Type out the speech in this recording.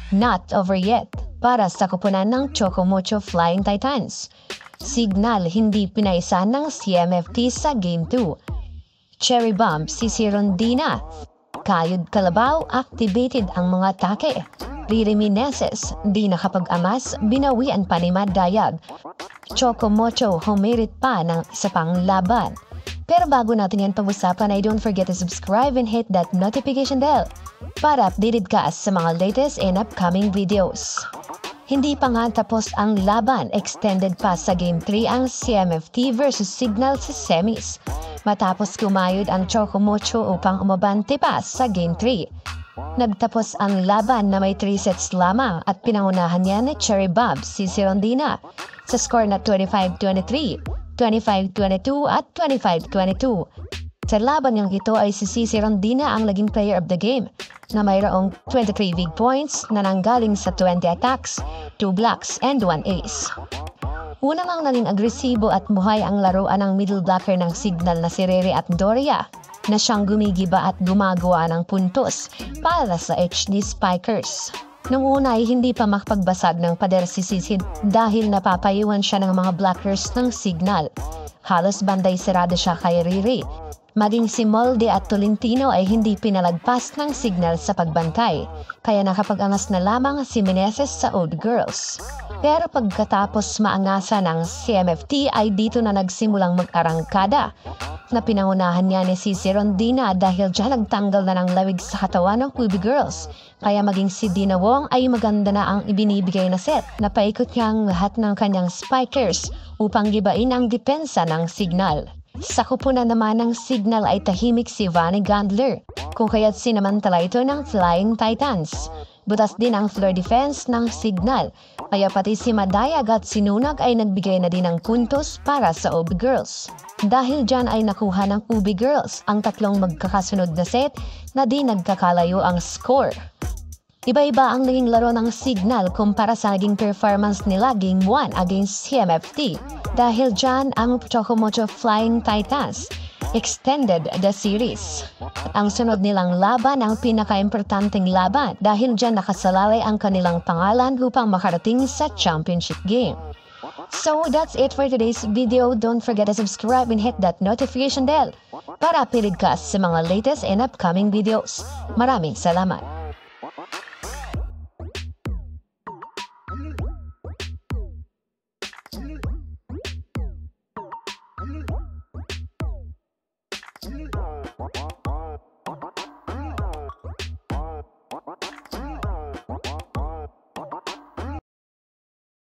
Not over yet para sa koponan ng Chocomocho Flying Titans. Signal hindi pinaisan ng CMFT sa Game 2. Cherry Bomb si Rondina. Kayod Kalabaw activated ang mga atake. Riri Meneses di nakapag-amas, binawian pa ni Mad Dayag. Chocomocho humirit pa ng isa pang laban. Pero bago natin yan pag-usapan ay don't forget to subscribe and hit that notification bell para updated ka sa mga latest and upcoming videos. Hindi pa nga tapos ang laban, extended pa sa Game 3 ang CMFT versus Signal sa semis. Matapos kumayod ang Chocomocho upang umabante pa sa Game 3. Nagtapos ang laban na may 3 sets lamang at pinangunahan niya ni Cherry Bomb si Rondina sa score na 25-23, 25-22 at 25-22. Sa laban niyang ito ay si Rondina ang naging player of the game na mayroong 23 big points na nanggaling sa 20 attacks, 2 blocks, and 1 ace. Una ngang naging agresibo at muhay ang laruan ng middle blocker ng Signal na si Rere at Doria na siyang gumigiba at gumagawa ng puntos para sa HD Spikers. Nung una ay hindi pa makapagbasag ng pader si Sisid dahil napapayuan siya ng mga blockers ng Signal. Halos banday sarado siya kay Riri. Maging si Molde at Tolentino ay hindi pinalagpas ng Signal sa pagbantay, kaya nakapag-angas na lamang si Meneses sa Old Girls. Pero pagkatapos maangasa ng CMFT ay dito na nagsimulang mag-arangkada, na pinangunahan niya ni Rondina dahil dyan nagtanggal na ng lawig sa katawan ng Quibi Girls, kaya maging si Dina Wong ay maganda na ang ibinibigay na set na paikot niya ang lahat ng kanyang spikers upang gibain ang depensa ng Signal. Sa kupunan naman ng Signal ay tahimik si Vanny Gandler, kung kaya't sinamantala ito ng Flying Titans. Butas din ang floor defense ng Signal, kaya pati si Madayag at Sinunag ay nagbigay na din ng puntos para sa Ubi Girls. Dahil dyan ay nakuha ng Ubi Girls ang tatlong magkakasunod na set na di nagkakalayo ang score. Iba-iba ang naging laro ng Signal kumpara sa naging performance nila Game 1 against CMFT. Dahil dyan ang Chocomocho Flying Titans extended the series. At ang sunod nilang laban ang pinaka-importanting laban dahil dyan nakasalalay ang kanilang pangalan upang makarating sa championship game. So that's it for today's video. Don't forget to subscribe and hit that notification bell para updated ka sa mga latest and upcoming videos. Maraming salamat!